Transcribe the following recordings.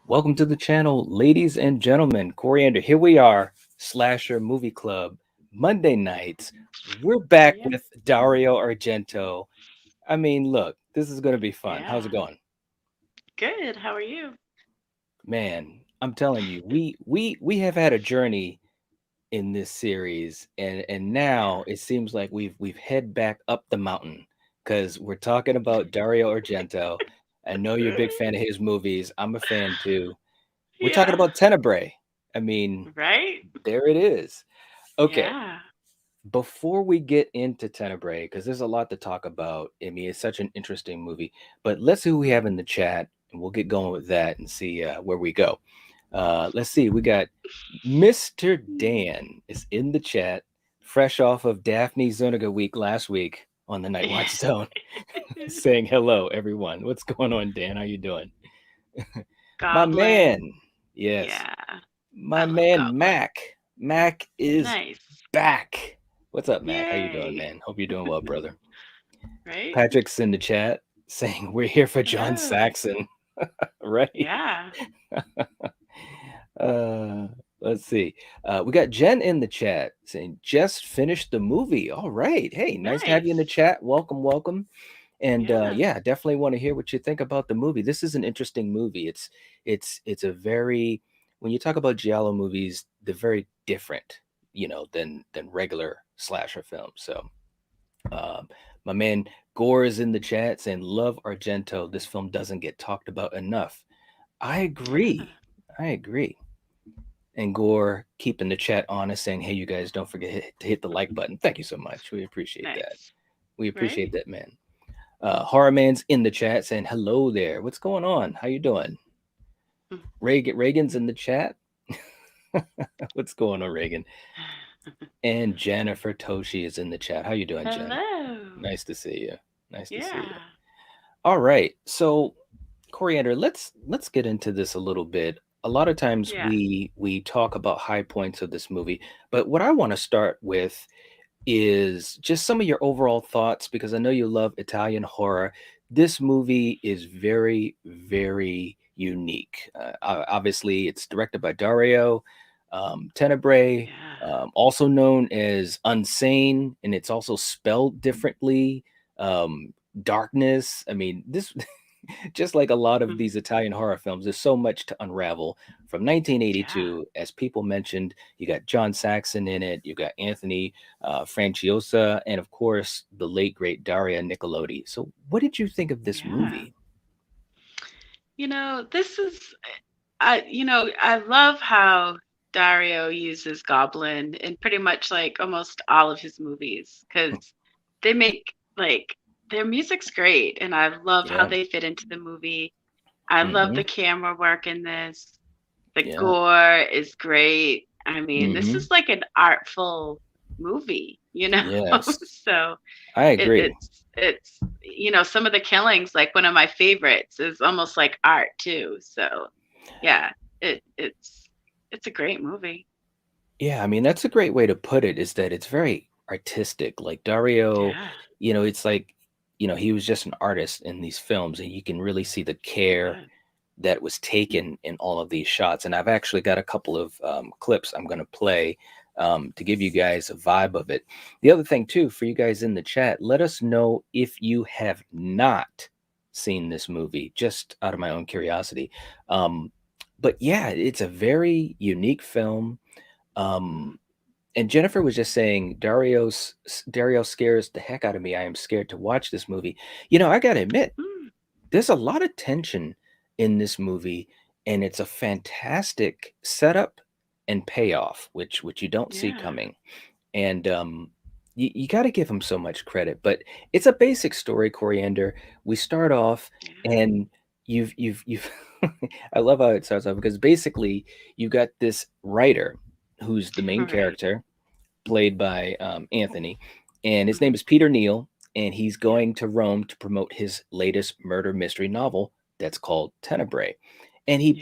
Welcome to the channel, ladies and gentlemen. Coriander, here we are, Slasher Movie Club, Monday nights. We're Here back we are. with Dario Argento. I mean, look, this is going to be fun. How's it Yeah. going? Good. How are you? Man, I'm telling you, we have had a journey in this series, and now Yeah. it seems like we've head back up the mountain because we're talking about Dario Argento. I know you're a big fan of his movies. I'm a fan too. We're talking Yeah. about Tenebrae. I mean, Right? there it is. Okay, Yeah. before we get into Tenebrae, because there's a lot to talk about. I mean, it's such an interesting movie. But let's see who we have in the chat, and we'll get going with that and see where we go. Let's see. We got Mr. Dan is in the chat, fresh off of Daphne Zuniga week last week on the Night Watch Zone, saying hello, everyone. What's going on, Dan? How you doing? My Goblin. man. Yes. Yeah. My I love man Goblin. Mac. Mac is Nice. back. What's up, Mac? How you doing, Yay. man? Hope you're doing well, brother. Right? Patrick's in the chat saying we're here for John Hello. Saxon, right? Yeah. Uh, let's see. We got Jen in the chat saying just finished the movie. All right. Hey, nice to have you in the Nice. chat. Welcome, welcome. And Yeah. yeah, definitely want to hear what you think about the movie. This is an interesting movie. It's a very when you talk about giallo movies, they're very different, than regular slasher films. So, um, my man Gore is in the chat saying, "Love Argento. This film doesn't get talked about enough." I Yeah. agree. I agree. And Gore keeping the chat honest, saying, "Hey, you guys, don't forget to hit the like button." Thank you so much. We appreciate that. Nice. We Right? appreciate that, man. Horror Man's in the chat saying hello there. What's going on? How you doing? Mm. Reagan's in the chat. What's going on, Reagan? And Jennifer Toshi is in the chat. How you doing, Jen? Hello. Nice to see you. Nice to see you. Yeah. All right. So, Coriander, let's get into this a little bit. A lot of times Yeah. we talk about high points of this movie, but what I want to start with is just some of your overall thoughts because I know you love Italian horror. This movie is very, very unique. Obviously, it's directed by Dario Tenebrae, Yeah. also known as Unsane, and it's also spelled differently. Um, Darkness. I mean, this just like a lot of Mm. these Italian horror films, there's so much to unravel. From Yeah. 1982, as people mentioned, you got John Saxon in it, you got Anthony Franciosa, and of course, the late great Daria Nicolodi. So, what did you think of this Yeah. movie? This is I love how Dario uses Goblin in pretty much like almost all of his movies because they make like their music's great and I love how Yeah. they fit into the movie. I love Hmm. the camera work in this. The Yeah. gore is great. I mean, this Hmm. is like an artful movie. Yes, So I it, agree. it's some of the killings, like one of my favorites, is almost like art too. So yeah, it's a great movie. Yeah, I mean, that's a great way to put it, is that it's very artistic. Like Dario, Yeah, it's like, he was just an artist in these films, and you can really see the care yeah. that was taken in all of these shots. And I've actually got a couple of clips I'm going to play to give you guys a vibe of it. The other thing, too, for you guys in the chat, let us know if you have not seen this movie, just out of my own curiosity. Um, but yeah, it's a very unique film. Mm, Um, and Jennifer was just saying, Dario scares the heck out of me. I am scared to watch this movie. I got to admit, mm, there's a lot of tension in this movie, and it's a fantastic setup and payoff, which you don't see yeah, coming. And you got to give him so much credit. But it's a basic story, Coriander. We start off, yeah. and you've. I love how it starts off because basically you got this writer who's the main Right. character, played by Anthony, and his name Hmm. is Peter Neal, and he's Yeah, going to Rome to promote his latest murder mystery novel that's called Tenebrae. And he yeah,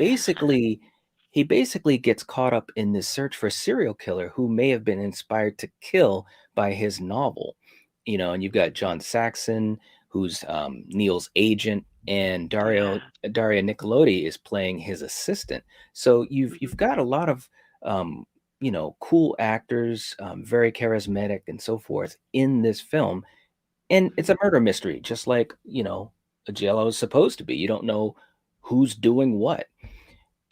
basically gets caught up in this search for a serial killer who may have been inspired to kill by his novel. And you've got John Saxon, who's Neil's agent. and Yeah. Daria Nicolodi is playing his assistant. So you've Mhm. got a lot of um, cool actors, very charismatic and so forth in this film, and it's Mhm. a murder mystery, just like a JLO is supposed to be. You don't know who's doing what.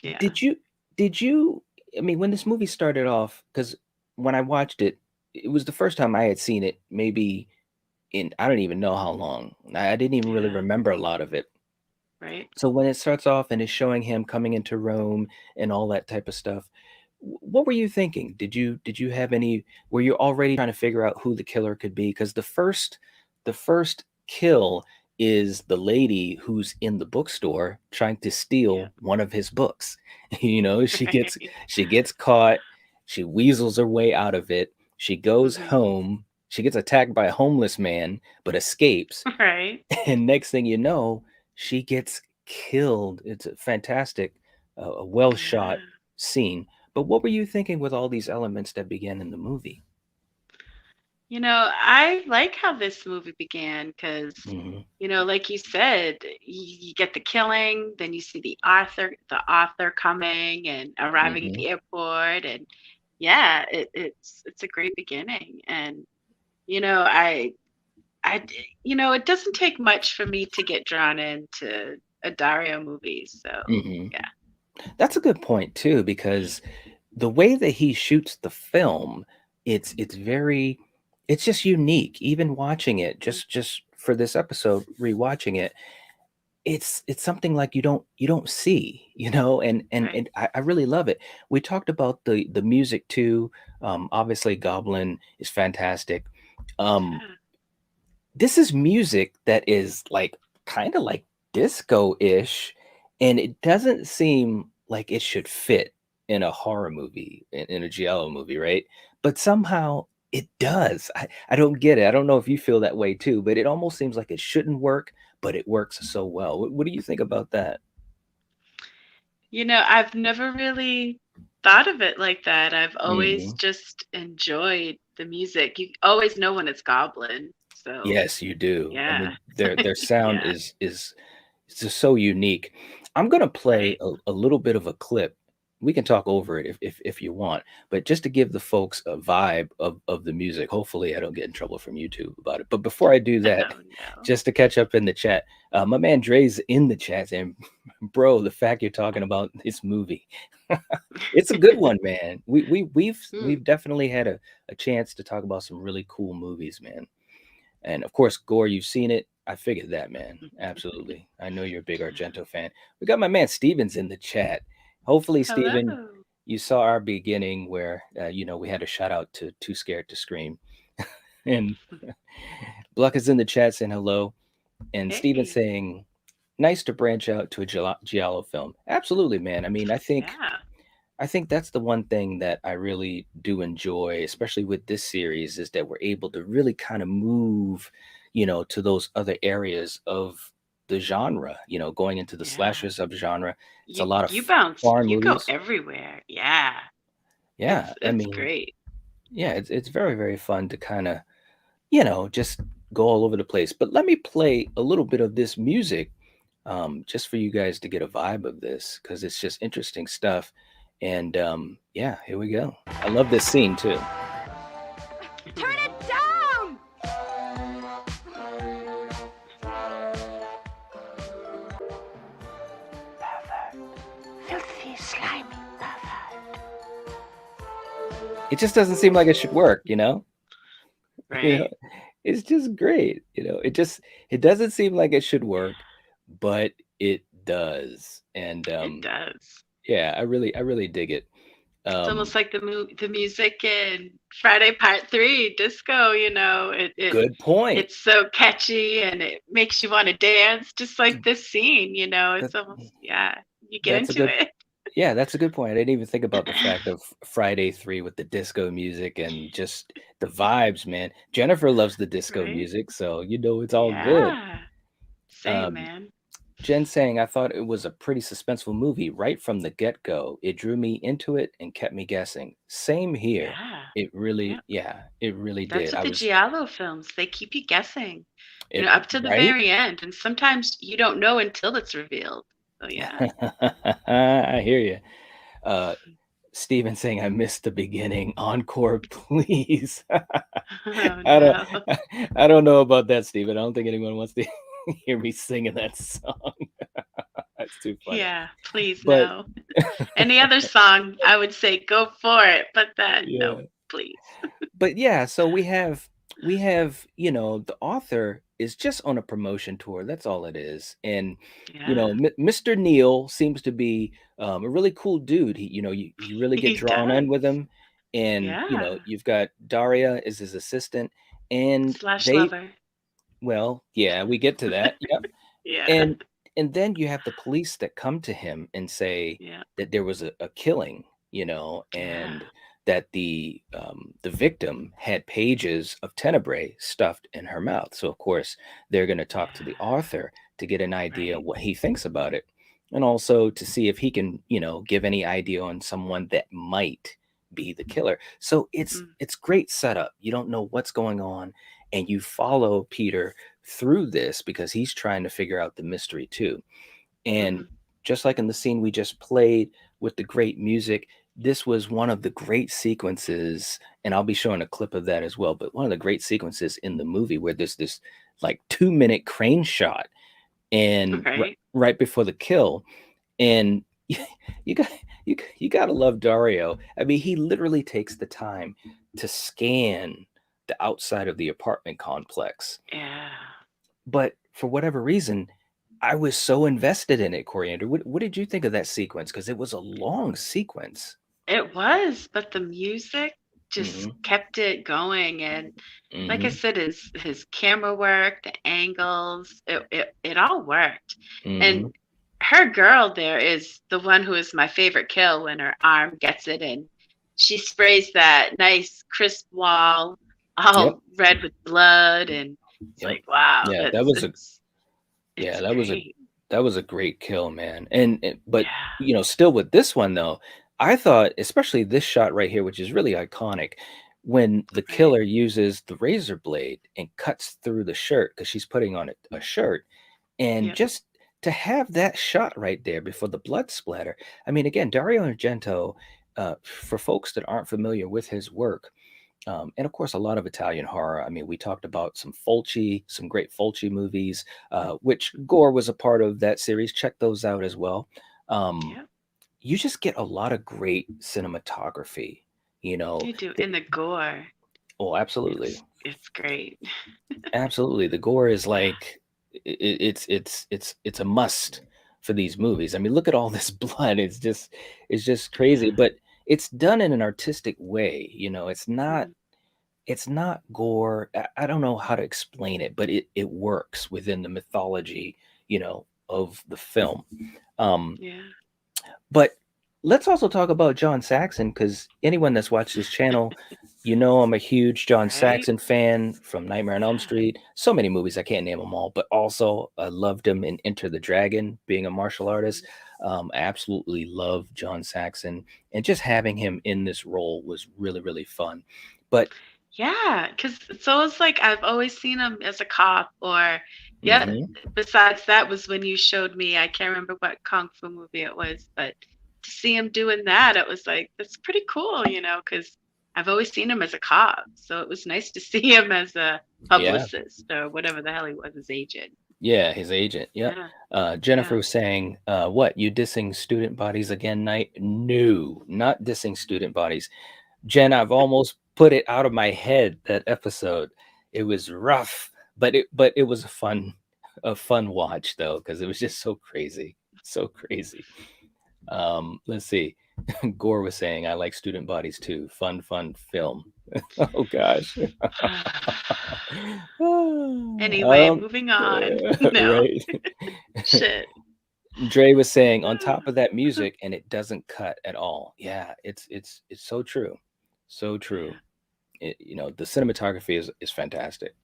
Yeah. Did you did you? I mean, when this movie started off, because when I watched it, it was the first time I had seen it. Maybe in I don't even know how long. I didn't even really Yeah. remember a lot of it. Right. So when it starts off and is showing him coming into Rome and all that type of stuff, what were you thinking? Did you have any? Were you already trying to figure out who the killer could be? Because the first kill is the lady who's in the bookstore trying to Yeah. steal one of his books. She gets Right. she gets caught. She weasels her way out of it. She goes Mhm. home. She gets attacked by a homeless man, but escapes. Right. And next thing you know, she gets killed. It's a fantastic, a well shot Yeah. scene. But what were you thinking with all these elements that began in the movie? I like how this movie began because, Hmm. like you said, you get the killing, then you see the author coming and arriving at Hmm. the airport, and yeah, it's a great beginning. And you know, it doesn't take much for me to get drawn into a Dario movie. So Hmm. yeah, That's a good point too, because the way that he shoots the film, it's very, it's just unique. Even watching it, mhm, just for this episode, rewatching it, it's something like you don't see, and right, I really love it. We talked about the music too. Obviously Goblin is fantastic. um yeah, this is music that is like kind of like disco-ish, and it doesn't seem like it should fit in a horror movie, in a giallo movie, right? But somehow it does. I don't get it. I don't know if you feel that way too, but it almost seems like it shouldn't work, but it works so well. What do you think about that? I've never really thought of it like that. I've always Hmm. just enjoyed the music. You always know when it's Goblin. So, Yes, you do. I yeah. mean, their sound Yeah, is it's just so unique. I'm gonna play right? a little bit of a clip. We can talk over it if you want, but just to give the folks a vibe of the music. Hopefully, I don't get in trouble from YouTube about it. But before I do that, Oh, no. just to catch up in the chat, my man Dre's in the chat saying, "Bro, the fact you're talking about this movie, it's a good one, man. Hmm, We've definitely had a chance to talk about some really cool movies, man." And of course, Gore, you've seen it. I figured that, man. Absolutely. I know you're a big yeah. Argento fan. We got my man Stevens in the chat. Hopefully, Steven, Hello. you saw our beginning where, we had a shout out to Too Scared to Scream. And Bluck is in the chat saying hello. And Steven Hey. saying, nice to branch out to a Giallo film. Absolutely, man. I mean, Yeah. I think that's the one thing that I really do enjoy, especially with this series, is that we're able to really kind of move, to those other areas of the genre, going into the Yeah. slasher subgenre. It's a You lot of you bounce. foreign You go movies. everywhere. Yeah. Yeah, I It's mean, great. yeah, it's very, very fun to kind of, just go all over the place. But let me play a little bit of this music, just for you guys to get a vibe of this, because it's just interesting stuff. And yeah, here we go. I love this scene too. Turn it down! Filthy, slimy pervert. It just doesn't seem like it should work, you know Right. it's just great. It doesn't seem like it should work, but it does. And It does. yeah, I really dig it. It's um almost like the music in Friday Part 3, Disco, Good point. it's so catchy and it makes you want to dance just like this scene, that, it's almost, yeah, you get that's a into good it. Yeah, that's a good point. I didn't even think about the fact of Friday 3 with the disco music and just the vibes, man. Jennifer loves the disco Right? music, so it's all good. Yeah. Same, um man. Jen saying, I thought it was a pretty suspenseful movie right from the get go. It drew me into it and kept me guessing. Same here. Yeah. It really, Yeah. yeah, it really That's did. what I the was Giallo films, they keep you guessing, it up to the right. very end. And sometimes you don't know until it's revealed. So yeah. I hear you. Uh, Steven saying, I missed the beginning. Encore, please. Oh I don't, no. I don't know about that, Steven. I don't think anyone wants to hear me singing that song. That's too funny. Yeah, please But no. Any other song, I would say go for it, but that no, yeah, please. but yeah, so we have the author is just on a promotion tour. That's all it is. And Yeah, Mr. Neil seems to be a really cool dude. You really get he drawn in with does. him. And Yeah. you've got Daria as his assistant, and Slash they lover. well, yeah, we get to that. Yep. Yeah. And then you have the police that come to him and say Yeah. that there was a killing, Yeah. and that the victim had pages of Tenebrae stuffed in her mouth. So of course they're going to talk to the Yeah. author to get an idea Right. what he thinks about it, and also to see if he can give any idea on someone that might be the killer. So it's Mm, it's great setup. You don't know what's going on, and you follow Peter through this because he's trying to figure out the mystery too. And mhm. just like in the scene we just played with the great music, this was one of the great sequences, and I'll be showing a clip of that as well. But one of the great sequences in the movie where there's this like 2 minute crane shot, and Right. right before the kill, and you got you got to love Dario. I mean, he literally takes the time to scan the outside of the apartment complex, Yeah. but for whatever reason, I was so invested in it, Coriander. What did you think of that sequence? Because it was a long sequence. It was, but the music just Hmm. kept it going. And like I Hmm. said, his camera work, the angles, it all worked. Hmm. And her girl there is the one who is my favorite kill when her arm gets it and she sprays that nice crisp wall Yep. all red with blood, and it's Yep. like wow, Yeah, that that's was a it's yeah, that was a great. that was a great kill, man. But Yeah. still with this one though, I thought, especially this shot right here, which is really iconic, when the Right. killer uses the razor blade and cuts through the shirt because she's putting on a shirt. And Yep. just to have that shot right there before the blood splatter. I mean, again, Dario Argento, for folks that aren't familiar with his work, and of course, a lot of Italian horror. I mean, we talked about some great Fulci movies, which Mhm. Gore was a part of that series. Check those out as well. Um, Yep. you just get a lot of great cinematography. You know, You do. the, In the gore. oh, absolutely. It's great. Absolutely. The gore is Yeah. like it's a must for these movies. I mean, look at all this blood. It's just crazy, Yeah. but it's done in an artistic way. Mhm. It's not gore. I don't know how to explain it, but it works within the mythology, of the film. Um, Yeah. but let's also talk about John Saxon, because anyone that's watched this channel, I'm a huge John Right? Saxon fan from Nightmare on Elm Yeah. Street. So many movies, I can't name them all, but also I loved him in Enter the Dragon, being a martial artist. Mhm. I absolutely love John Saxon, and just having him in this role was really, really fun. But Yeah, because so it's like I've always seen him as a cop, or yeah, mhm, besides that was when you showed me, I can't remember what kung fu movie it was, but to see him doing that, it was like, that's pretty cool, because I've always seen him as a cop. So it was nice to see him as a yeah, publicist or whatever the hell he was, his agent. yeah, his agent. Yep. Yeah. Jennifer Yeah. was saying, what, you dissing student bodies again, Night? No, not dissing student bodies. Jen, I've almost put it out of my head, that episode. It was rough, but it was a fun watch though, because it was just so crazy. So crazy. Let's see. Gore was saying, I like student bodies too. Fun film. Oh gosh. I Anyway, don't moving on. No, right. shit. Dre was saying, on top of that music, and it doesn't cut at all. Yeah, it's so true. So true. Yeah, The cinematography is fantastic.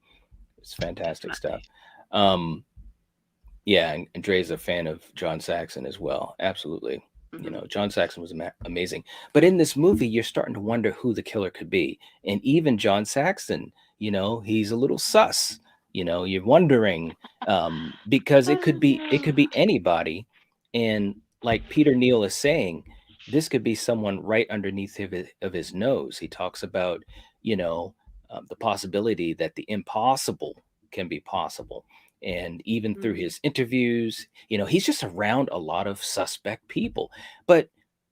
It's fantastic stuff. definitely. Um, Yeah, and Dre's a fan of John Saxon as well. Absolutely. You Hmm. know, John Saxon was amazing. But in this movie, you're starting to wonder who the killer could be. And even John Saxon, he's a little sus. You're wondering because it Oh could be it no. could be anybody. And like Peter Neal is saying, this could be someone right underneath of his nose. He talks about, you know, the possibility that the impossible can be possible, and even through Mm, his interviews, he's just around a lot of suspect people. But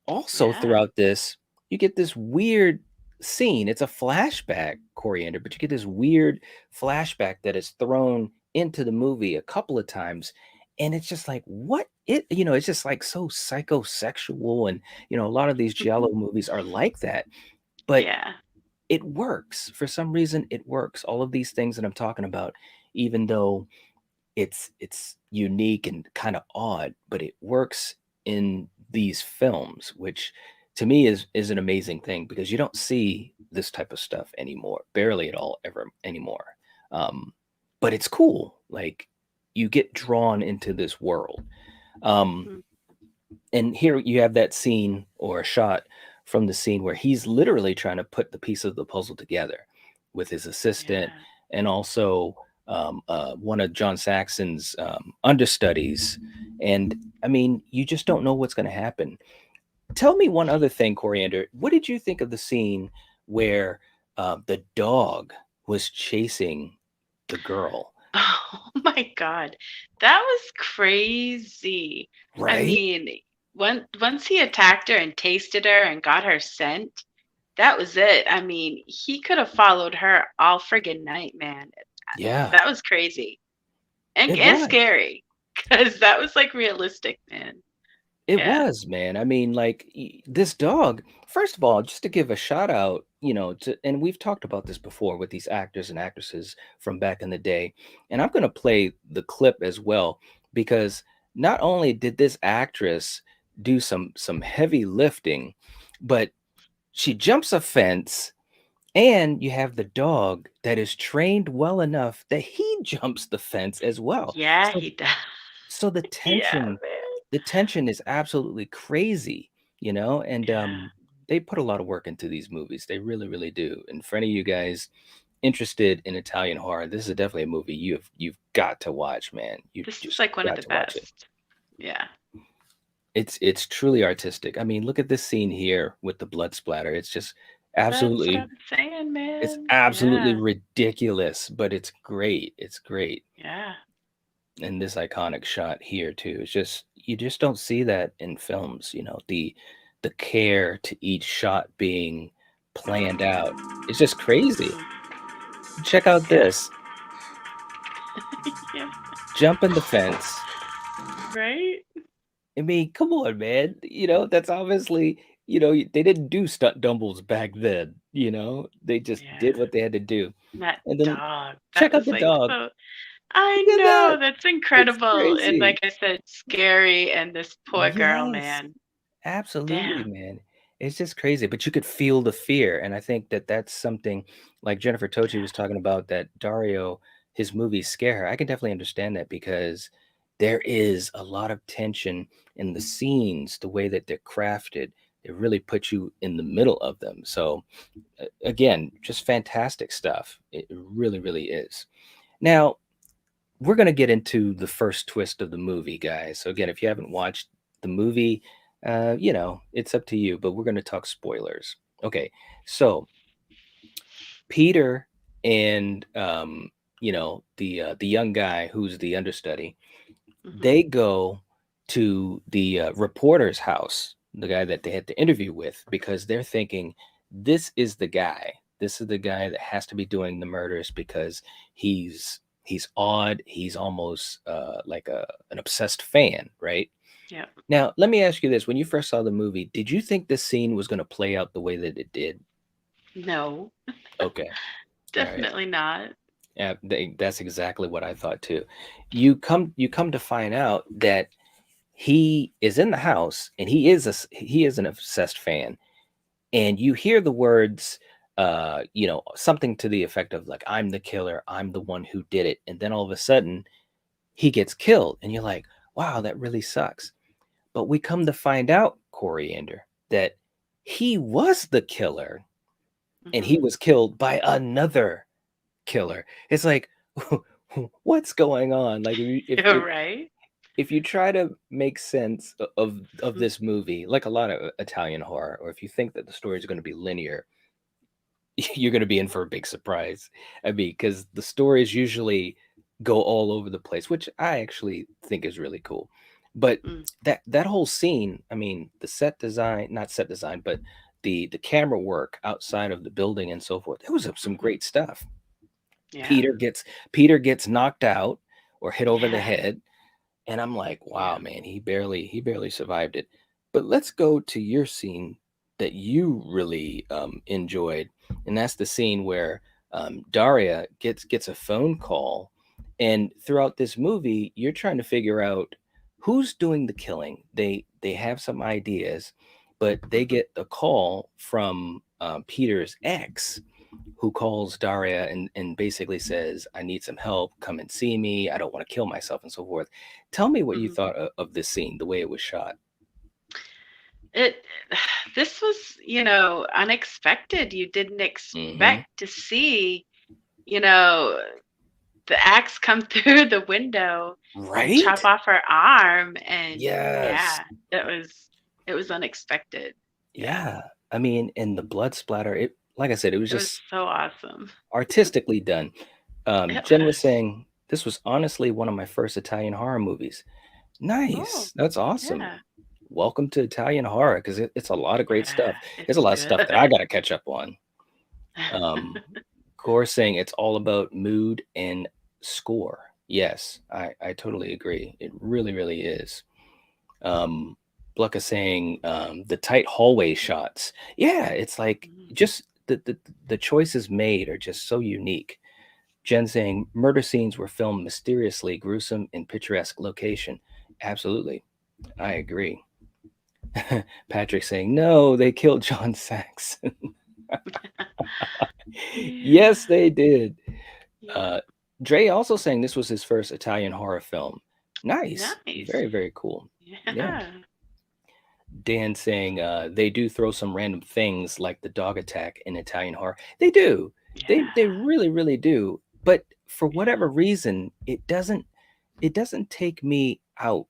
also yeah. throughout this, you get this weird scene. It's a flashback, Coriander, but you get this weird flashback that is thrown into the movie a couple of times. And it's just like, it's just like so psychosexual. And, a lot of these Giallo movies are like that. But Yeah. it works. For some reason, it works. All of these things that I'm talking about, even though it's unique and kind of odd, but it works in these films, which to me is an amazing thing because you don't see this type of stuff anymore, barely at all ever anymore. Um, but it's cool. Like you get drawn into this world. Um, Mhm. and here you have that scene or a shot from the scene where he's literally trying to put the piece of the puzzle together with his assistant Yeah. and also one of John Saxon's understudies. And I mean, you just don't know what's going to happen. Tell me one other thing, Coriander. What did you think of the scene where the dog was chasing the girl? Oh my God. That was crazy. I Right? mean, once he attacked her and tasted her and got her scent, that was it. I mean, he could have followed her all friggin' night, man. Yeah, That was crazy it and was. scary because that was like realistic, man. It Yeah. was, man. I mean, like this dog. First of all, just to give a shout out, and we've talked about this before with these actors and actresses from back in the day, and I'm going to play the clip as well because not only did this actress do some heavy lifting, but she jumps a fence, and you have the dog that is trained well enough that he jumps the fence as well. Yeah, So he does. so Yeah, man. the tension is absolutely crazy, and Yeah. they put a lot of work into these movies. They really, really do. And for any of you guys interested in Italian horror, this is definitely a movie you've got to watch, man. You've This is just like one of got the to watch it. best. Yeah. It's truly artistic. I mean, look at this scene here with the blood splatter. It's just That's what absolutely I'm saying, it's man. absolutely Yeah. ridiculous, but it's great. It's great. Yeah. And this iconic shot here too. It's just you just don't see that in films, the care to each shot being planned out. It's just crazy. Mhm. Check out Yeah. this. Yeah. Jumping the fence. Right? I mean, come on, man. That's obviously, they didn't do stunt doubles back then, They just did Yeah. what they had to do. That And then dog. That check out was the like dog. so I Look at know, that. that's It's incredible. And crazy. like I said, scary and this poor girl, Yes. man. Absolutely, Damn. man. It's just crazy, but you could feel the fear, and I think that that's something like Jennifer Tochi Yeah. was talking about that Dario, his movies scare her. I can definitely understand that because there is a lot of tension in the scenes, the way that they're crafted. They really put you in the middle of them. So again, just fantastic stuff. It really, really is. Now, we're going to get into the first twist of the movie, guys. So again, if you haven't watched the movie, it's up to you, but we're going to talk spoilers. Okay. So Peter and the young guy who's the understudy, Hmm. they go to the reporter's house, the guy that they had to interview with, because they're thinking this is the guy. This is the guy that has to be doing the murders because he's odd. He's almost like an obsessed fan, right? Yep. Now, let me ask you this: when you first saw the movie, did you think this scene was going to play out the way that it did? No, Okay, all right. definitely not. Yeah, that's exactly what I thought too. You come to find out that he is in the house and he is an obsessed fan, and you hear the words something to the effect of like, I'm the killer, I'm the one who did it, and then all of a sudden he gets killed, and you're like, wow, that really sucks. But we come to find out, Coriander, that he was the killer, and Hmm. he was killed by another killer. It's like, what's going on? Like, You're right. if you try to make sense of Mhm. this movie, like a lot of Italian horror, or if you think that the story is going to be linear, you're going to be in for a big surprise. I mean, because the stories usually go all over the place, which I actually think is really cool. But Mm. that whole scene, I mean, the set design, not set design, but the camera work outside of the building and so forth, it was some Hmm. great stuff. Yeah. Peter gets Peter gets knocked out or hit over the Yeah. head, and I'm like, wow, Yeah. man, he barely survived it. But let's go to your scene that you really enjoyed, and that's the scene where Daria gets a phone call, and throughout this movie, you're trying to figure out who's doing the killing. They have some ideas, but they Hmm. get a call from Peter's ex, who calls Daria and basically says, I need some help. Come and see me. I don't want to kill myself and so forth. Tell me what you Hmm. thought of this scene, the way it was shot. It this was, unexpected. You didn't Hmm. expect to see, you know, the axe come through the window and chop Right? off her arm, and Yes. yeah, it was unexpected. Yeah. Yeah. I mean, and the blood splatter, it, like I said, it was It was just so awesome. artistically done. It Jen was was. saying this was honestly one of my first Italian horror movies. Oh, Nice. That's awesome. yeah. Welcome to Italian horror, because it's a lot of great Yeah, stuff. There's a it's lot of stuff that I good. got to catch up on. Core saying it's all about mood and score. Yes, I totally agree. It really, really is. Um, Blucka saying the tight hallway shots. Yeah, it's like Mm. just the choices made are just so unique. Jen saying murder scenes were filmed mysteriously, gruesome, in picturesque location. Absolutely, I agree. Patrick saying no, they killed John Saxon. Yeah. Yes, they did. Yeah. Uh, Dre also saying this was his first Italian horror film. Nice. Nice. Very, very cool. Yeah. Yeah. Dan saying they do throw some random things like the dog attack in Italian horror. They do. They Yeah. really, really do. But for Yeah. whatever reason, it doesn't take me out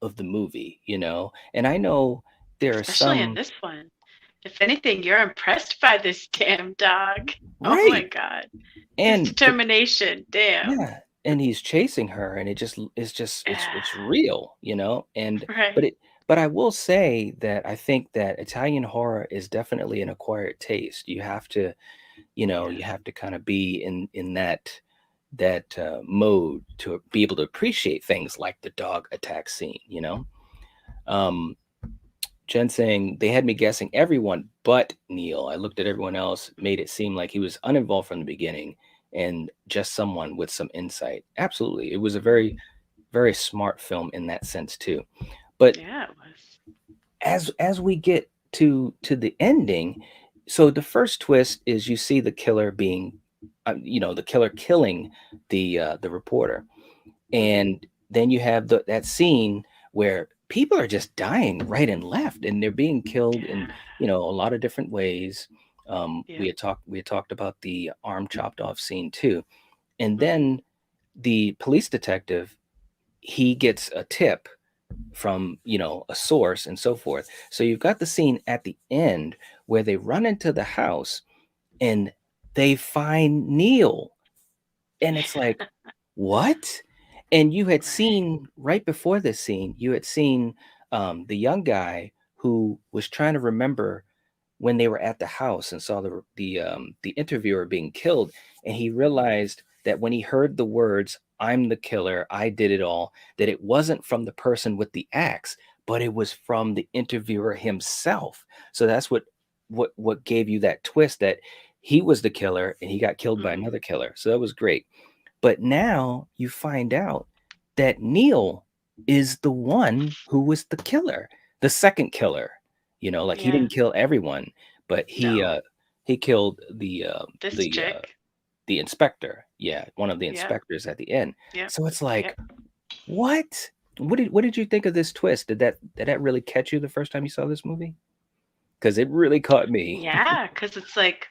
of the movie, you know? And I know there are Especially in some, this one. If anything, you're impressed by this damn dog. Oh my right. God. His And the determination. Damn. Yeah, and he's chasing her, and it's Yeah. real, you know? And but Right. it but I will say that I think that Italian horror is definitely an acquired taste. You have to, you Yes. have to kind of be in that mode to be able to appreciate things like the dog attack scene, you know? Um, Jen saying they had me guessing everyone but Neil. I looked at everyone else, made it seem like he was uninvolved from the beginning and just someone with some insight. Absolutely. It was a very, Mm. very smart film in that sense too. But Yeah, it was. as we get to the ending, so the first twist is you see the killer being the killer killing the reporter, Hmm. and then you have that scene where people are just dying right and left, and they're being killed in Yeah. a lot of different ways. We Yep. had talked about the arm chopped off scene too, and Hmm. then the police detective, he gets a tip from a source and so forth. So you've got the scene at the end where they run into the house and they find Neil, and it's like, what? And you had Right. seen right before this scene, you had seen the young guy who was trying to remember when they were at the house and saw the interviewer being killed, and he realized that when he heard the words "I'm the killer, I did it all," that it wasn't from the person with the axe, but it was from the interviewer himself. So that's what gave you that twist that he was the killer and he got killed by Hmm. another killer. So that was great. But now you find out that Neil is the one who was the killer, the second killer. Like he Yeah. didn't kill everyone, but he No. uh he killed This the chick. the inspector. Yeah, one of the Yep. inspectors at the end. Yep. So it's like, Yep. What? What did you think of this twist? Did that really catch you the first time you saw this movie? Because it really caught me. Yeah, because it's like,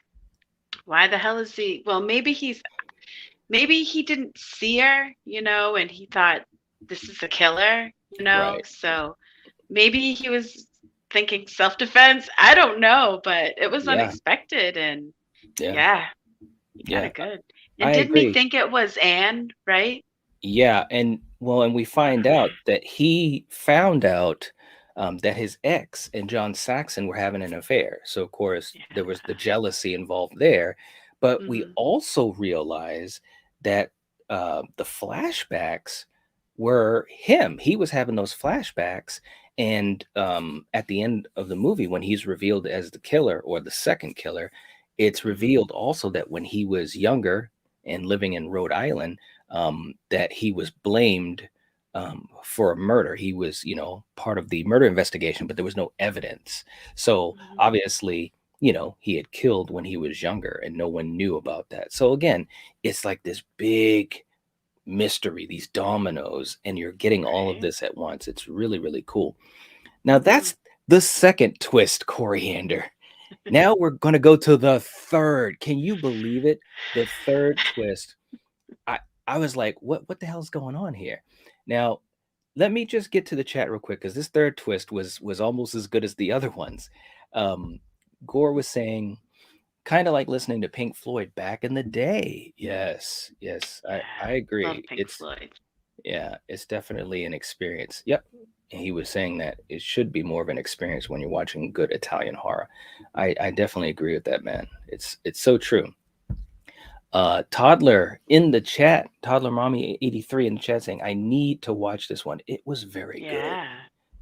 why the hell is he? Well, maybe he didn't see her, and he thought this is a killer, Right. So maybe he was thinking self-defense. I don't know, but it was Yeah. unexpected, and Yeah. yeah, he got Yeah. it good. And I didn't he agree. think it was Anne, right? Yeah, and well, and we find out that he found out that his ex and John Saxon were having an affair. So of course there was the Yeah. jealousy involved there, but we Hmm. also realize that the flashbacks were him. He was having those flashbacks, and at the end of the movie, when he's revealed as the killer or the second killer, it's Hmm. revealed also that when he was younger and living in Rhode Island that he was blamed for a murder. He was, part of the murder investigation, but there was no evidence. So Hmm. obviously, he had killed when he was younger and no one knew about that. So again, it's like this big mystery, these dominoes, and you're getting all of Right. this at once. It's really, really cool. Now, Hmm. that's the second twist, Coriander. Now we're going to go to the third. Can you believe it? The third twist. I I was like, what the hell's going on here? Now, let me just get to the chat real quick because this third twist was almost as good as the other ones. Um, Gore was saying, kind of like listening to Pink Floyd back in the day. Yes, yes, I Yeah. Love agree. Pink Floyd. Yeah, it's definitely an experience. Yep. And he was saying that it should be more of an experience when you're watching good Italian horror. I definitely agree with that, man. It's so true. Toddler in the chat, Toddler Mommy 83 in the chat saying, I need to watch this one. It was very good. Yeah,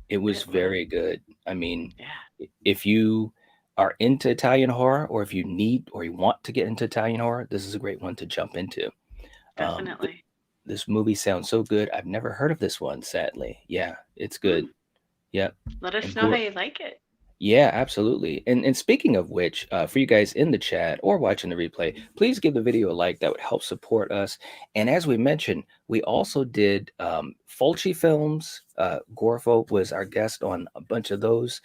It was it was. very good. I mean, Yeah, if you are into Italian horror or if you need or you want to get into Italian horror, this is a great one to jump into. Um, th- definitely. this movie sounds so good. I've never heard of this one, sadly. Yeah, it's good. Hmm. Yep. Let And us know how Gore, you like it. yeah, absolutely. And speaking of which, for you guys in the chat or watching the replay, please give the video a like. That would help support us. And as we mentioned, we also did Fulci films. Gorfo was our guest on a bunch of those.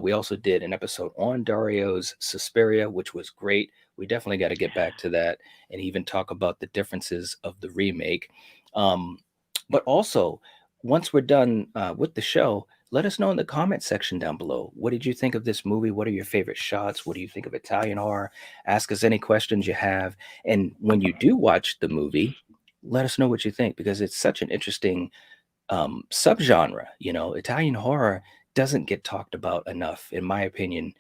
We also did an episode on Dario's Suspiria, which was great. We definitely got to get back to that and even talk about the differences of the remake. Um, but also, once we're done with the show, let us know in the comment section down below. What did you think of this movie? What are your favorite shots? What do you think of Italian horror? Ask us any questions you have. And when you do watch the movie, let us know what you think because it's such an interesting subgenre. Italian horror doesn't get talked about enough, in my opinion,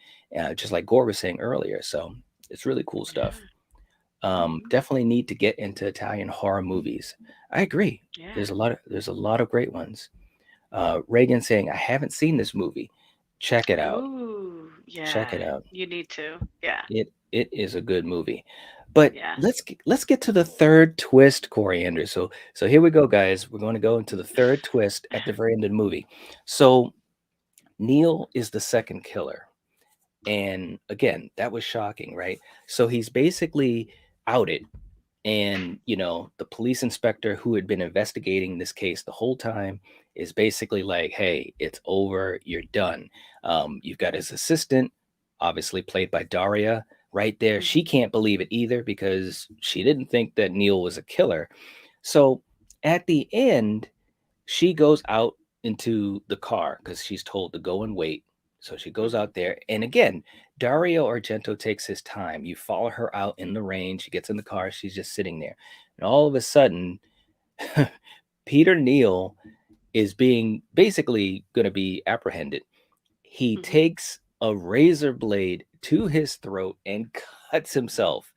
just like Gore was saying earlier. So it's really cool stuff. Yeah. Hmm. Definitely need to get into Italian horror movies. I agree. Yeah. There's a lot of great ones. Reagan saying, I haven't seen this movie. Check it out. Ooh, Check it yeah. out. You need to. Yeah. It is a good movie. But Yeah. let's get to the third twist, Coriander. So here we go, guys. We're going to go into the third twist at the very end of the movie. So Neil is the second killer. And again, that was shocking, right? So he's basically outed. And, the police inspector who had been investigating this case the whole time is basically like, hey, it's over. You're done. You've got his assistant, obviously played by Daria, right there. Hmm. She can't believe it either because she didn't think that Neil was a killer. So at the end, she goes out into the car because she's told to go and wait. So she goes Hmm. out there. And again, Dario Argento takes his time. You follow her out in the rain. She gets in the car. She's just sitting there. And all of a sudden, Peter Neal is being basically going to be apprehended. He Hmm. takes a razor blade to his throat and cuts himself.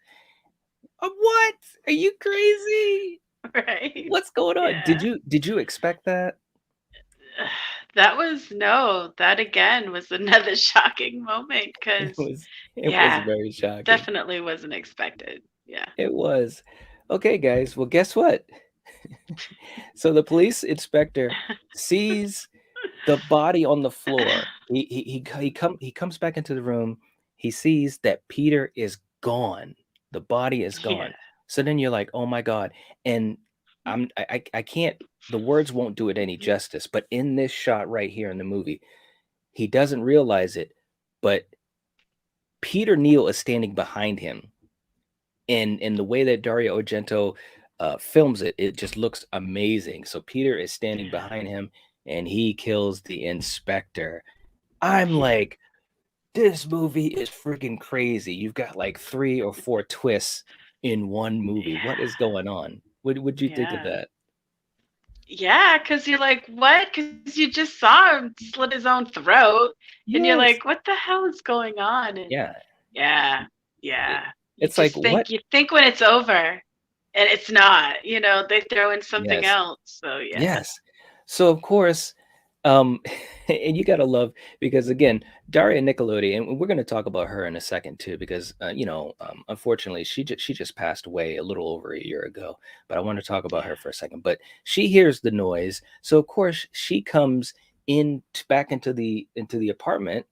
What? Are you crazy? Right. What's going on? Did Yeah. you did you expect that? That was no, that again was another shocking moment It because, was it was yeah, very shocking. definitely wasn't expected. Yeah. It was. Okay, guys. Well, guess what? So the police inspector sees the body on the floor. He comes back into the room. He sees that Peter is gone. The body is Yeah. gone. So then you're like, oh my god. And I can't the words won't do it any justice, but in this shot right here in the movie, he doesn't realize it, but Peter Neal is standing behind him. And the way that Dario Argento films it, it just looks amazing. So Peter is standing Yeah. behind him and he kills the inspector. I'm Yeah. like, this movie is freaking crazy. You've got like 3 or 4 twists in one movie. What is Yeah. going on? What would you think of Yeah. that? Yeah, because you're like, what? Because you just saw him slit his own throat, and you're Yes. like, what the hell is going on? And Yeah. yeah, It, yeah. You it's like just what? think when it's over, and it's not. They throw in something Yes. else. So yeah, Yes. So of course, um, and you gotta love because again, Daria Nicolodi, and we're gonna talk about her in a second too, because unfortunately, she just passed away a little over a year ago. But I want to talk about yeah. her for a second. But she hears the noise, so of course she comes in back into the apartment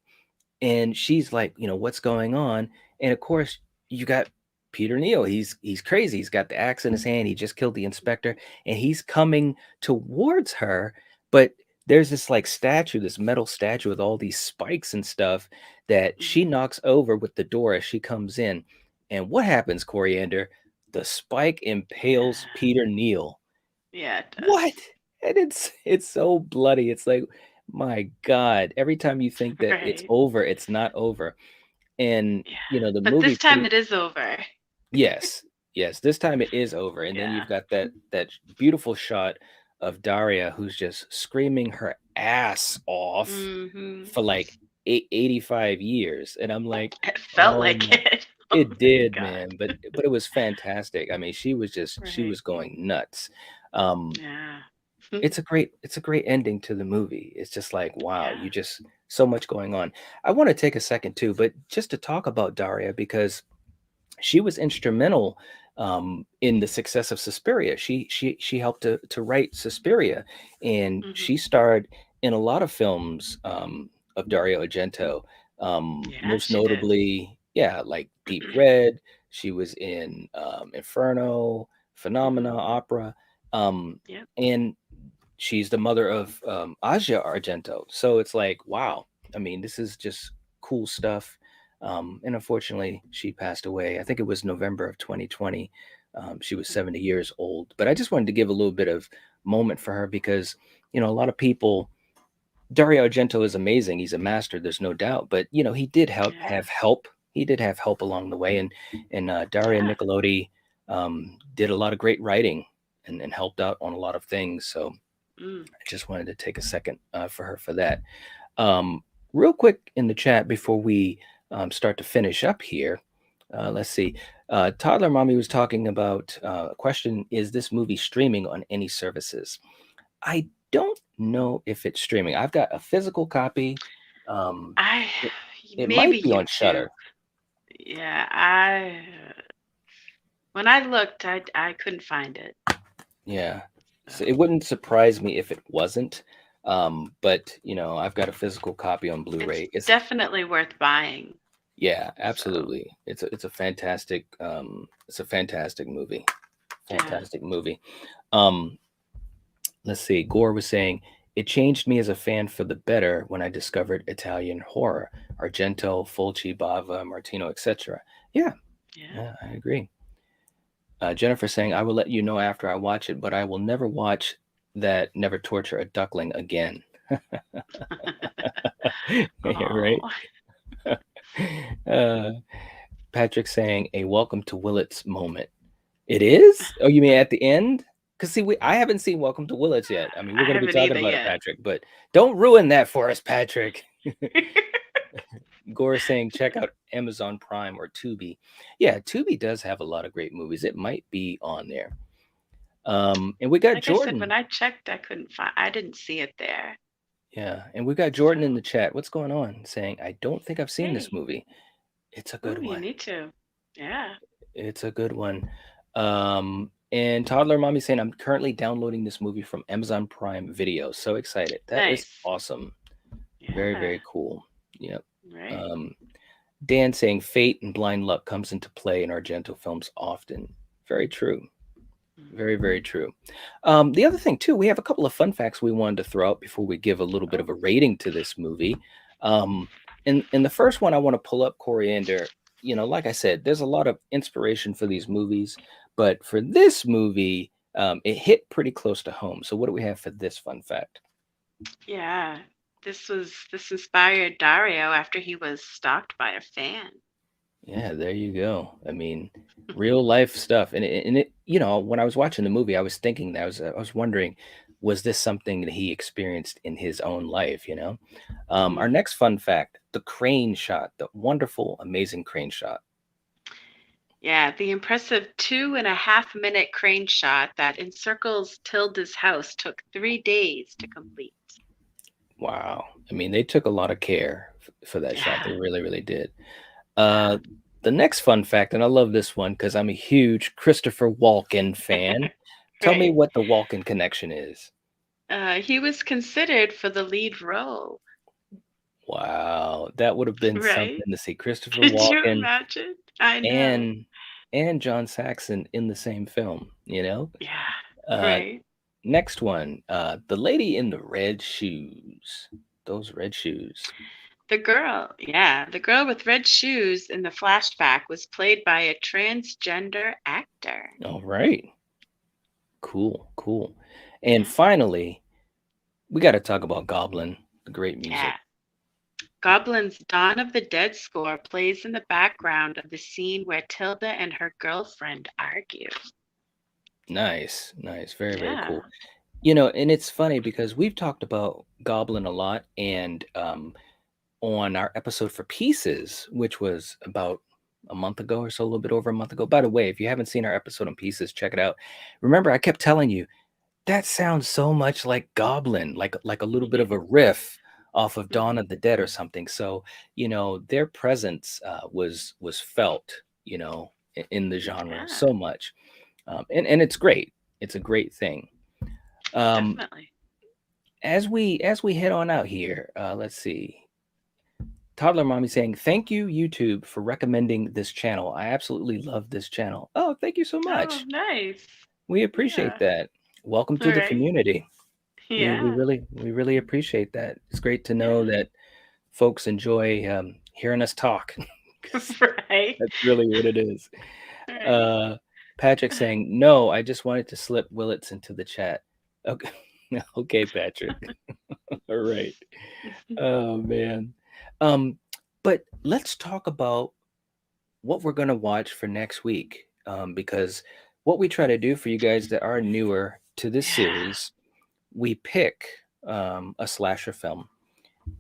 and she's like, what's going on? And of course, you got Peter Neal. He's crazy. He's got the axe in his hand. He just killed the inspector, and he's coming towards her. But there's this like statue, this metal statue with all these spikes and stuff that she Mhm. knocks over with the door as she comes in. And what happens, Coriander? The spike impales Yeah, Peter Neal. yeah, it What? does. And it's so bloody. It's like, my God, every time you think that it's Right. over, it's not over. And Yeah, the but movie this time pretty it is over. yes, yes, this time it is over. And then Yeah. you've got that beautiful shot of Daria who's just screaming her ass off Mhm. for like 85 years. And I'm like, It felt oh like my, it. Oh it my did, god. man. But it was fantastic. I mean, she Right. was going nuts. Um, Yeah. it's a great ending to the movie. It's just like, wow, Yeah. you just so much going on. I want to take a second too, but just to talk about Daria because she was instrumental in the success of Suspiria. She helped to write Suspiria, and Mhm. she starred in a lot of films of Dario Argento. Yeah, Most she did. notably, yeah, like Deep Red. She was in Inferno, Phenomena, Mhm. Opera, Yep. and she's the mother of Asia Argento. So it's like, wow. I mean, this is just cool stuff. And unfortunately, she passed away. I think it was November of 2020. She was 70 years old. But I just wanted to give a little bit of moment for her because, a lot of people, Dario Argento is amazing. He's a master. There's no doubt. But, he did Yeah. have help. He did have help along the way. And Daria Yeah. Nicolodi did a lot of great writing and helped out on a lot of things. So Mm. I just wanted to take a second for her for that. Um, Real quick in the chat before we start to finish up here. Let's see. Toddler Mommy was talking about a question: is this movie streaming on any services? I don't know if it's streaming. I've got a physical copy. Um, I it, it maybe might be on YouTube. Shutter. Yeah, I when I looked, I couldn't find it. Yeah. So it So wouldn't surprise me if it wasn't. But I've got a physical copy on it's Blu-ray. definitely worth buying. Yeah, So absolutely. It's a fantastic movie. yeah. Fantastic movie. Um, let's see. Gore was saying it changed me as a fan for the better when I discovered Italian horror, Argento, Fulci, Bava, Martino, etc. Yeah, Yeah. yeah, I agree. Jennifer saying I will let you know after I watch it, but I will never watch that. Never torture a duckling again. Right? Oh. Uh, Patrick saying a welcome to Willits moment. It is? Oh, you mean at the end? Because see, I haven't seen Welcome to Willits yet. I mean, we're I going to be haven't talking either about it, yet. Patrick, but don't ruin that for us, Patrick. Gore is saying check out Amazon Prime or Tubi. Yeah, Tubi does have a lot of great movies. It might be on there. And we got Like I said, when Jordan. I checked, I didn't see it there. Yeah, and we got So, Jordan in the chat. What's going on? Saying I don't think I've seen this hey, movie. It's a ooh, good you one. need to. Yeah. It's a good one. And Toddler Mommy saying, I'm currently downloading this movie from Amazon Prime Video. So excited. That is Nice. awesome. Very, Yeah. very cool. Yep. Right. Um, Dan saying, fate and blind luck comes into play in Argento films often. Very true. Very, very true. The other thing too, we have a couple of fun facts we wanted to throw out before we give a little bit Oh, of a rating to this movie. Um, in the first one, I want to pull up Coriander. Like I said, there's a lot of inspiration for these movies, but for this movie, it hit pretty close to home. So, what do we have for this fun fact? yeah. This inspired Dario after he was stalked by a fan. Yeah, there you go. I mean, real life stuff. And when I was watching the movie, I was thinking that I was wondering, was this something that he experienced in his own life? Our Mhm. next fun fact: the crane shot, the wonderful, amazing crane shot. Yeah, the impressive 2.5-minute crane shot that encircles Tilda's house took 3 days to complete. Wow. I mean, they took a lot of care for that shot. They Yeah, really, really did. yeah. Uh, the next fun fact, and I love this one because I'm a huge Christopher Walken fan. Tell me Right. what the Walken connection is. He was considered for the lead role, Wow, that would have been right? something to see Christopher Could you Walken imagine? I know. and John Saxon in the same film. Yeah, Uh, right. next one, the lady in the red shoes. Those red shoes. The girl with red shoes in the flashback was played by a transgender actor. All right, cool, cool. And Yeah, finally, we got to talk about Goblin, the great music. yeah. Goblin's Dawn of the Dead score plays in the background of the scene where Tilda and her girlfriend argue. Nice, nice, very, very Yeah. cool. And it's funny because we've talked about Goblin a lot, and on our episode for Pieces, which was about a month ago or so, a little bit over a month ago. By the way, if you haven't seen our episode on Pieces, check it out. Remember, I kept telling you that sounds so much like Goblin, like a little bit Yeah. of a riff off of Dawn Mhm. of the Dead or something. So their presence was felt, in the genre Yeah, so much, and it's great. It's a great thing. Um, definitely. as we head on out here, let's see. Toddler Mommy saying, "Thank you, YouTube, for recommending this channel. I absolutely love this channel." Oh, thank you so Oh, much. nice. We appreciate Yeah. that. Welcome All to the right. community. We Yeah. really appreciate that. It's great to know Yeah. that folks enjoy hearing us talk. 'Cause Right. that's really what it is. Right. Uh, Patrick saying, "No, I just wanted to slip Willits into the chat." Okay, okay, Patrick. All right. Oh man. Um, but let's talk about what we're going to watch for next week. Because what we try to do for you guys that are newer to this Yeah. series, we pick a slasher film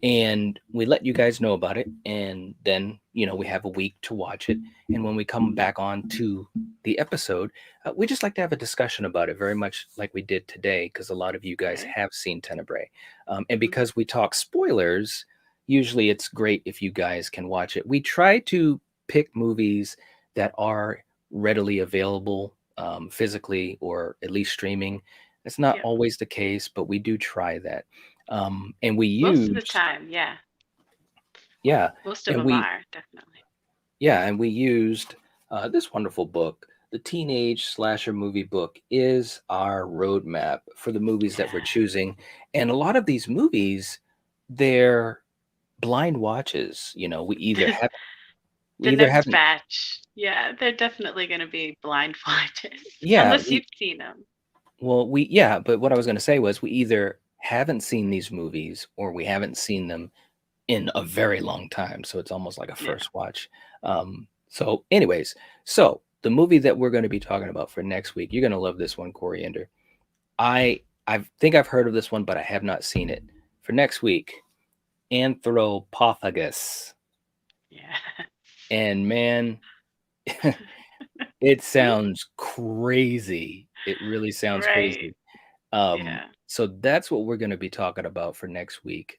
and we let you guys know about it. And then, we have a week to watch it. And when we come back on to the episode, we just like to have a discussion about it, very much like we did today, because a lot of you guys Right. have seen Tenebrae. And Mhm. because we talk spoilers, usually it's great if you guys can watch it. We try to pick movies that are readily available physically or at least streaming. That's not Yep. always the case, but we do try that. And we Most of the use, time, yeah. yeah, Most of and them we, are definitely. yeah, and we used this wonderful book. The Teenage Slasher Movie Book is our roadmap for the movies that we're Yeah. choosing. And a lot of these movies, they're blind watches. We The either next haven't, batch. Yeah, they're definitely going to be blindfolded yeah, unless you've seen them. yeah, but what I was going to say was we either haven't seen these movies or we haven't seen them in a very long time. So it's almost like a Yeah. first watch. So, anyways, so the movie that we're going to be talking about for next week, you're going to love this one, Coriander. I think I've heard of this one, but I have not seen it. For next week, Anthropophagus. Yeah. And man, it sounds crazy. It really sounds Right. crazy. Yeah. So that's what we're going to be talking about for next week.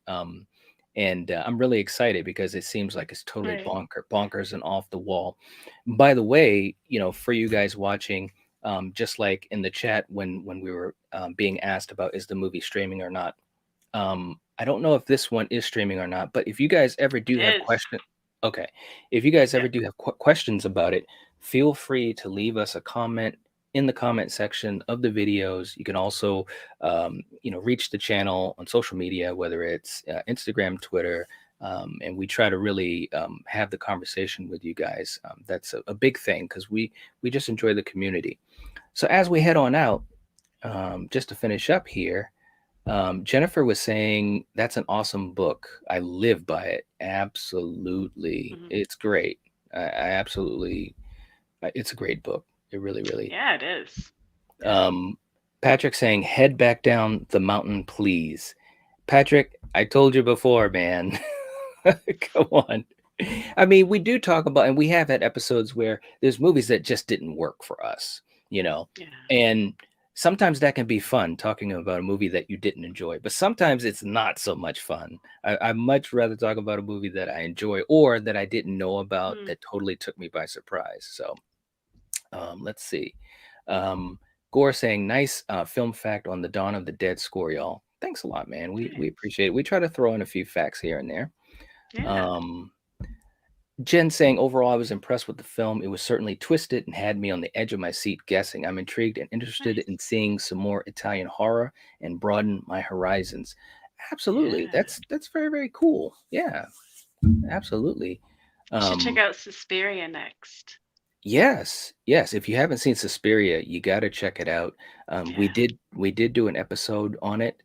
And I'm really excited because it seems like it's totally Right. bonkers and off the wall. By the way, for you guys watching, just like in the chat when we were being asked about is the movie streaming or not. I don't know if this one is streaming or not, but if you guys ever It do have is. questions, okay, if you guys ever Yep. do have questions about it, feel free to leave us a comment in the comment section of the videos. You can also, reach the channel on social media, whether it's Instagram, Twitter, and we try to really have the conversation with you guys. That's a big thing because we just enjoy the community. So as we head on out, just to finish up here, Jennifer was saying that's an awesome book. I live by it. Absolutely, Mhm. it's great. I absolutely, it's a great book. It really, really. Yeah, it is. Yeah. Um, Patrick saying, "Head back down the mountain, please." Patrick, I told you before, man. Come on. I mean, we do talk about, and we have had episodes where there's movies that just didn't work for us, Yeah. and sometimes that can be fun talking about a movie that you didn't enjoy, but sometimes it's not so much fun. I much rather talk about a movie that I enjoy or that I didn't know about Mm. that totally took me by surprise. So let's see. Um, Gore saying, nice film fact on the Dawn of the Dead score, y'all. Thanks a lot, man. We Nice. appreciate it. We try to throw in a few facts here and there. Yeah. Um, Jen saying, overall, I was impressed with the film. It was certainly twisted and had me on the edge of my seat guessing. I'm intrigued and interested Nice. in seeing some more Italian horror and broaden my horizons. Absolutely. Yeah. That's very, very cool. Yeah, absolutely. You should check Um, out Suspiria next. yes, yes. If you haven't seen Suspiria, you got to check it out. We Yeah. did do an episode on it.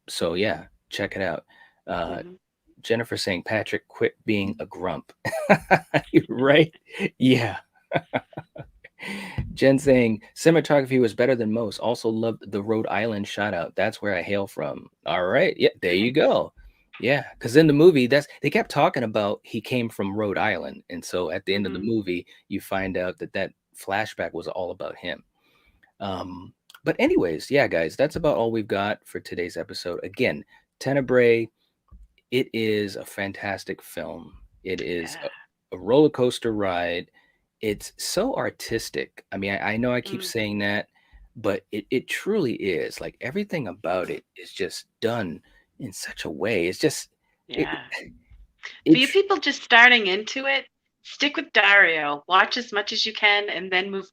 So yeah, check it out. Uh, Hmm. Jennifer saying, Patrick, quit being a grump. You're right. Yeah. Jen saying, cinematography was better than most. Also loved the Rhode Island shout out. That's where I hail from. All right. Yeah, there you Nice. go. Yeah. Because in the movie, they kept talking about he came from Rhode Island. And so at the end of the Hmm. movie, you find out that flashback was all about him. But anyways, yeah, guys, that's about all we've got for today's episode. Again, Tenebrae, it is a fantastic film. It is Yeah. a roller coaster ride. It's so artistic. I mean, I know I keep Mm. saying that, but it truly is. Like everything about it is just done in such a way. It's just it Yeah. For it. you people just starting into it, stick with Dario. Watch as much as you can, and then move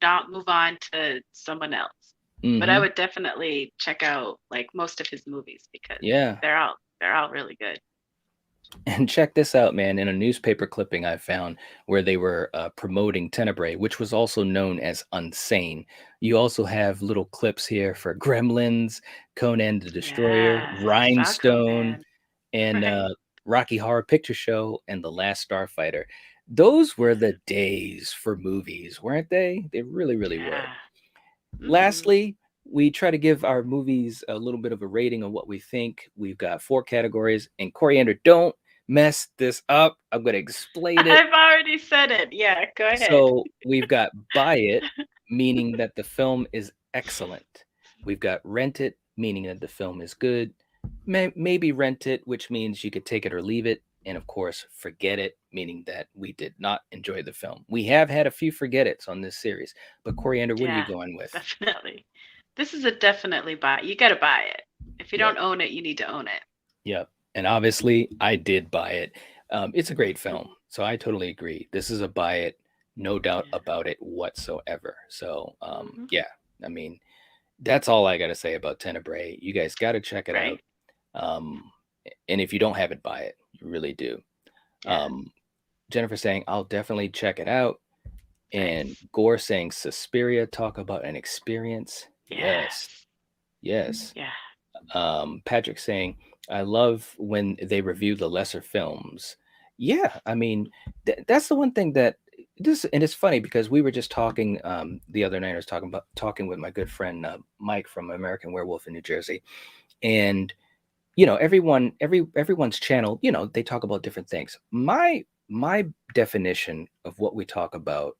on to someone else. But I Mm-hmm. would definitely check out like most of his movies because Yeah. they're all really good. And check this out, man. In a newspaper clipping I found where they were promoting Tenebrae, which was also known as Unsane. You also have little clips here for Gremlins, Conan the Destroyer, Yeah, I saw Rhinestone, Conan. and Right. Rocky Horror Picture Show, and The Last Starfighter. Those were Yeah. the days for movies, weren't they? They really, really were. Yeah. Hmm. Lastly, we try to give our movies a little bit of a rating on what we think. We've got 4 categories. And Coriander, don't mess this up. I'm going to explain it. I've already said it. Yeah, go ahead. So we've got buy it, meaning that the film is excellent. We've got rent it, meaning that the film is good. Maybe rent it, which means you could take it or leave it. And of course, forget it, meaning that we did not enjoy the film. We have had a few forget it's on this series. But Coriander, what are you Yeah, going with? definitely. This is a definitely buy. You got to buy it. If you Yep. don't own it, you need to own it. Yep. And obviously, I did buy it. It's a great film. Mhm. So I totally agree. This is a buy it, no doubt Yeah. about it whatsoever. So, Hmm. yeah, I mean, that's all I got to say about Tenebrae. You guys got to check it out. Right? Um, and if you don't have it, buy it. You really do. Yeah. Um, Jennifer saying, I'll definitely check it out. And Nice. Gore saying, Suspiria, talk about an experience. Yes. Yes. Yes. Yeah. Patrick saying, I love when they review the lesser films. Yeah, I mean, that's the one thing that this, and it's funny because we were just talking the other night. I was talking with my good friend Mike from American Werewolf in New Jersey, and everyone's channel, they talk about different things. My definition of what we talk about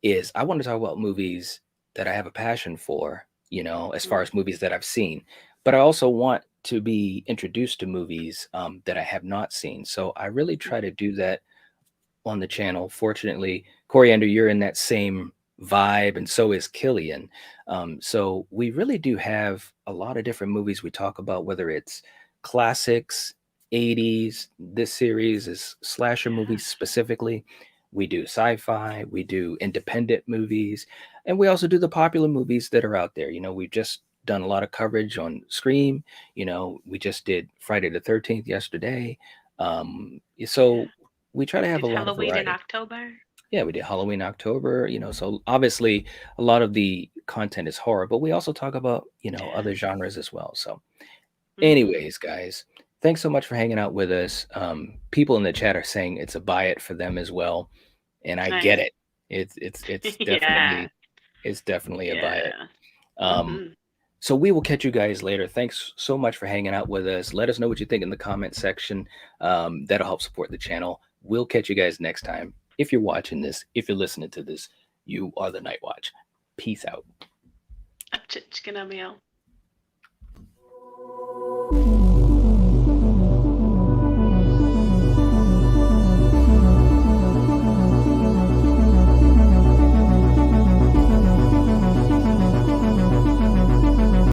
is I want to talk about movies that I have a passion for, as far Mm. as movies that I've seen, but I also want to be introduced to movies that I have not seen. So I really try to Mhm. do that on the channel. Fortunately, Coriander, you're in that same vibe, and so is Killian. So we really do have a lot of different movies we talk about, whether it's classics, 80s. This series is slasher Yeah. movies specifically. We do sci-fi, we do independent movies, and we also do the popular movies that are out there. We've just done a lot of coverage on Scream. We just did Friday the 13th yesterday. Yeah. So we try to have Did a lot of Halloween in variety. October? Yeah, we did Halloween October, so obviously a lot of the content is horror, but we also talk about, Yeah. other genres as well. So Mhm. anyways, guys, thanks so much for hanging out with us. People in the chat are saying it's a buy it for them as well, and I get Nice. it. It's Yeah. definitely a buy it. Yeah. Um, Mhm. so we will catch you guys later. Thanks so much for hanging out with us. Let us know what you think in the comment section. That'll help support the channel. We'll catch you guys next time. If you're watching this, if you're listening to this, you are the Night Watch. Peace out. Chicken meal.